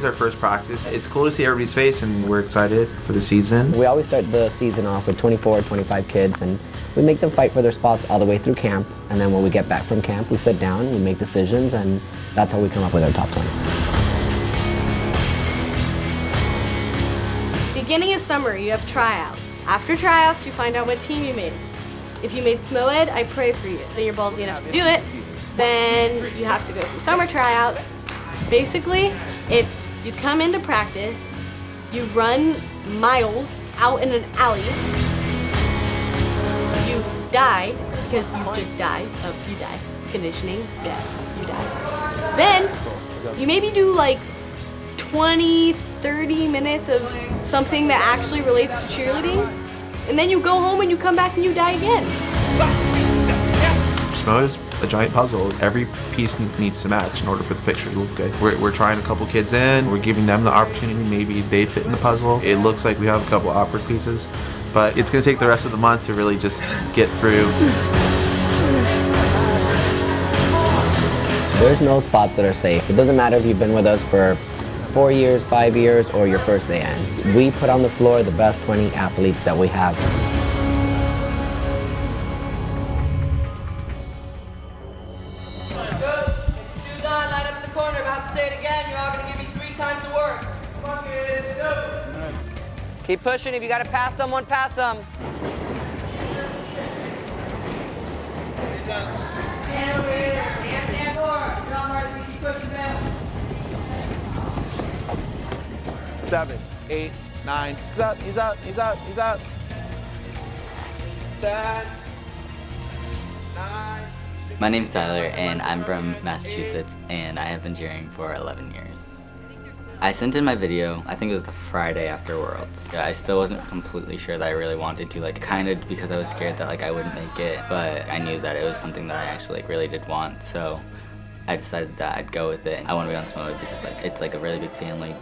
is our first practice. It's cool to see everybody's face and we're excited for the season. We always start the season off with 24, 25 kids and we make them fight for their spots all the way through camp. And then when we get back from camp, we sit down, we make decisions, and that's how we come up with our top 20. Beginning of summer, you have tryouts. After tryouts, you find out what team you made. If you made Smoed, I pray for you. Then you're ballsy enough to do it. Then you have to go through summer tryout. Basically, it's you come into practice, you run miles out in an alley, you die, because you just die, conditioning, death, you die. Then, you maybe do like 20, 30 minutes of something that actually relates to cheerleading, and then you go home and you come back and you die again. Smoed is a giant puzzle. Every piece needs to match in order for the picture to look good. We're trying a couple kids in, we're giving them the opportunity, maybe they fit in the puzzle. It looks like we have a couple awkward pieces, but it's gonna take the rest of the month to really just get through. There's no spots that are safe. It doesn't matter if you've been with us for 4 years, 5 years, or your first day in. We put on the floor the best 20 athletes that we have. Shoes on, line up in the corner. If I have to say it again, you're all going to give me 3 times the work. Come on, kids, go. Keep pushing. If you got to pass someone, pass them. Stand over here. Stand forward. You're on hard, keep pushing fast. 7, 8, 9. He's up, he's up, he's up, he's up. 10, 9. My name's Tyler, and I'm from Massachusetts, and I have been cheering for 11 years. I sent in my video, I think it was the Friday after Worlds. I still wasn't completely sure that I really wanted to, kind of because I was scared that I wouldn't make it, but I knew that it was something that I actually really did want, so I decided that I'd go with it. I want to be on Smoed because it's a really big family.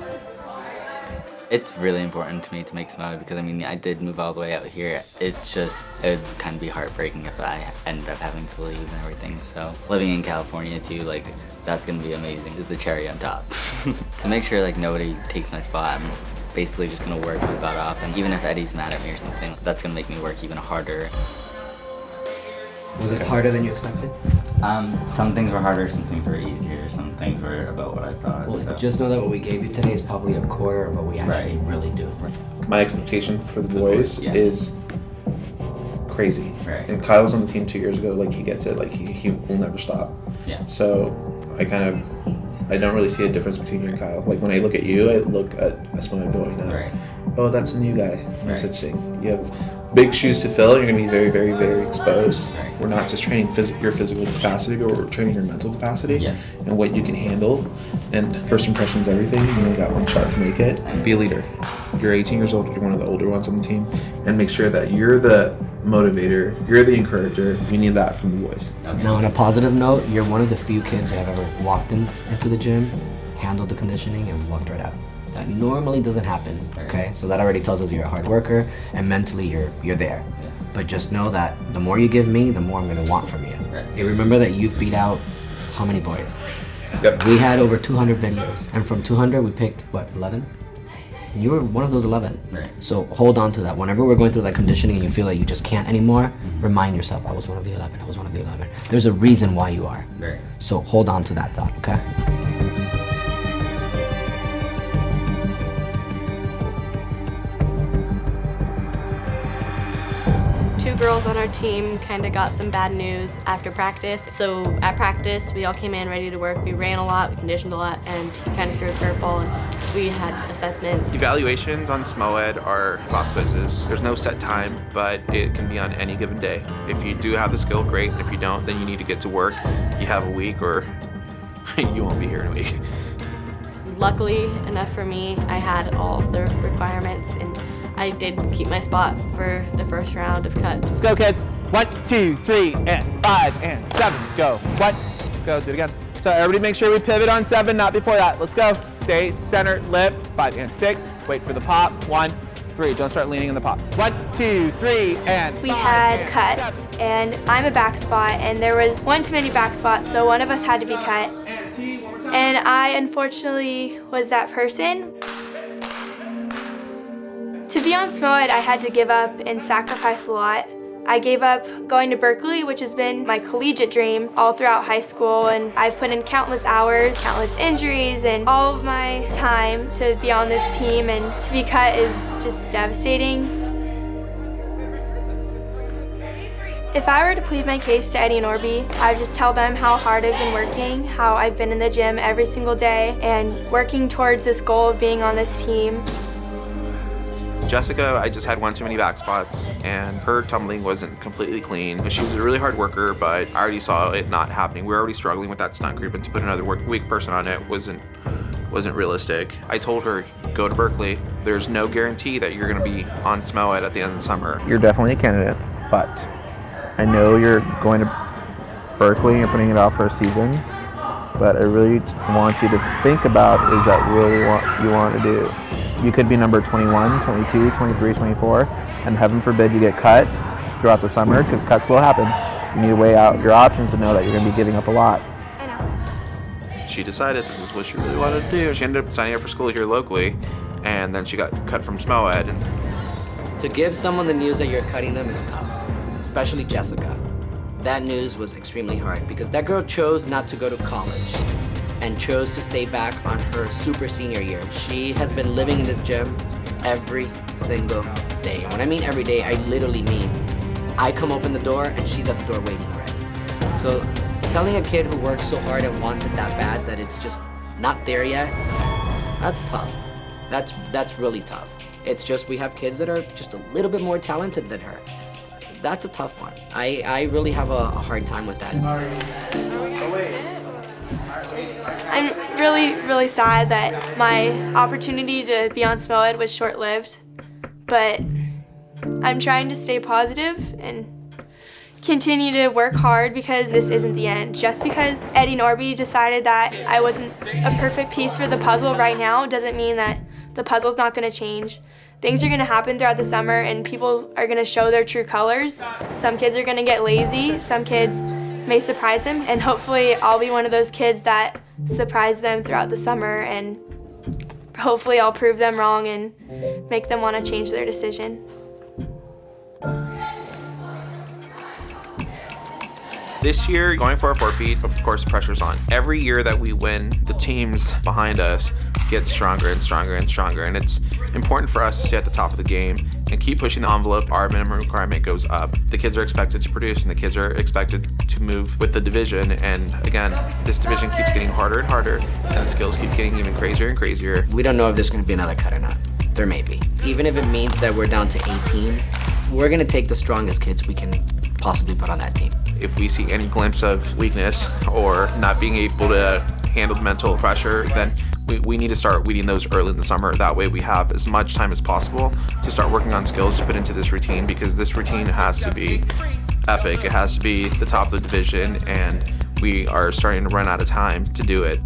It's really important to me to make Smoed because I did move all the way out here. It would kind of be heartbreaking if I ended up having to leave and everything. So living in California too, that's gonna be amazing. Is the cherry on top. To make sure nobody takes my spot, I'm basically just gonna work my butt off. And even if Eddie's mad at me or something, that's gonna make me work even harder. Was it harder than you expected? Some things were harder, some things were easier, some things were about what I thought. Well, just know that what we gave you today is probably a quarter of what we actually really do. My expectation for the boys is crazy. Right. And Kyle was on the team 2 years ago, he gets it, he will never stop. Yeah. So I don't really see a difference between you and Kyle. When I look at you, I look at a Smoed boy now. Right. Oh, that's a new guy. No Right. such thing. You have big shoes to fill. You're going to be very, very, very exposed. Right. We're not just training your physical capacity, but we're training your mental capacity and what you can handle. And first impression's everything. You only got one shot to make it. Be a leader. You're 18 years old. You're one of the older ones on the team. And make sure that you're the motivator. You're the encourager. We need that from the boys. Okay. Now, on a positive note, you're one of the few kids that have ever walked into the gym, handled the conditioning, and walked right out. That normally doesn't happen, okay? So that already tells us you're a hard worker, and mentally you're there. Yeah. But just know that the more you give me, the more I'm gonna want from you. Right. Hey, remember that you've beat out how many boys? Yep. We had over 200 videos, and from 200 we picked, 11? And you were one of those 11. Right. So hold on to that. Whenever we're going through that conditioning and you feel like you just can't anymore, remind yourself, I was one of the 11, I was one of the 11. There's a reason why you are. Right. So hold on to that thought, okay? Two girls on our team kind of got some bad news after practice. So at practice, we all came in ready to work. We ran a lot, we conditioned a lot, and he kind of threw a curveball, and we had assessments. Evaluations on Smoed are pop quizzes. There's no set time, but it can be on any given day. If you do have the skill, great. And if you don't, then you need to get to work. You have a week or you won't be here in a week. Luckily enough for me, I had all the requirements, and I did keep my spot for the first round of cuts. Let's go, kids. 1, 2, 3, and 5, and 7. Go. 1. Let's go. Do it again. So everybody make sure we pivot on 7, not before that. Let's go. Stay center, lift. 5 and 6. Wait for the pop. 1, 3. Don't start leaning in the pop. 1, 2, 3, and we 5, had and cuts, 7. and I'm a back spot, and there was one too many back spots, so one of us had to be cut. And T, one more time. and I unfortunately was that person. To be on Smoed, I had to give up and sacrifice a lot. I gave up going to Berkeley, which has been my collegiate dream all throughout high school, and I've put in countless hours, countless injuries, and all of my time to be on this team, and to be cut is just devastating. If I were to plead my case to Eddie and Orby, I would just tell them how hard I've been working, how I've been in the gym every single day, and working towards this goal of being on this team. Jessica, I just had one too many back spots, and her tumbling wasn't completely clean. She was a really hard worker, but I already saw it not happening. We were already struggling with that stunt group, and to put another weak person on it wasn't realistic. I told her, go to Berkeley. There's no guarantee that you're gonna be on Smoed at the end of the summer. You're definitely a candidate, but I know you're going to Berkeley and you're putting it out for a season, but I really want you to think about, is that really what you want to do? You could be number 21, 22, 23, 24, and heaven forbid you get cut throughout the summer, because cuts will happen. You need to weigh out your options and know that you're going to be giving up a lot. I know. She decided that this is what she really wanted to do. She ended up signing up for school here locally, and then she got cut from Smoed. And To give someone the news that you're cutting them is tough, especially Jessica. That news was extremely hard because that girl chose not to go to college and chose to stay back on her super senior year. She has been living in this gym every single day. And when I mean every day, I literally mean I come open the door and she's at the door waiting already. So telling a kid who works so hard and wants it that bad that it's just not there yet, that's tough. That's really tough. It's just we have kids that are just a little bit more talented than her. That's a tough one. I really have a hard time with that. I'm really sad that my opportunity to be on Smoed was short-lived, but I'm trying to stay positive and continue to work hard because this isn't the end. Just because Eddie and Orby decided that I wasn't a perfect piece for the puzzle right now doesn't mean that the puzzle's not going to change. Things are going to happen throughout the summer and people are going to show their true colors. Some kids are going to get lazy, some kids may surprise him, and hopefully I'll be one of those kids that surprise them throughout the summer, and hopefully I'll prove them wrong and make them want to change their decision. this year, going for a four-peat, of course, the pressure's on. Every year that we win, the teams behind us get stronger and stronger and stronger, and it's important for us to stay at the top of the game and keep pushing the envelope. Our minimum requirement goes up. The kids are expected to produce, and the kids are expected to move with the division. And again, this division keeps getting harder and harder, and the skills keep getting even crazier and crazier. We don't know if there's going to be another cut or not. There may be. Even if it means that we're down to 18, we're going to take the strongest kids we can possibly put on that team. If we see any glimpse of weakness or not being able to handle the mental pressure, then we need to start weeding those early in the summer. That way we have as much time as possible to start working on skills to put into this routine, because this routine has to be epic. It has to be the top of the division, and we are starting to run out of time to do it.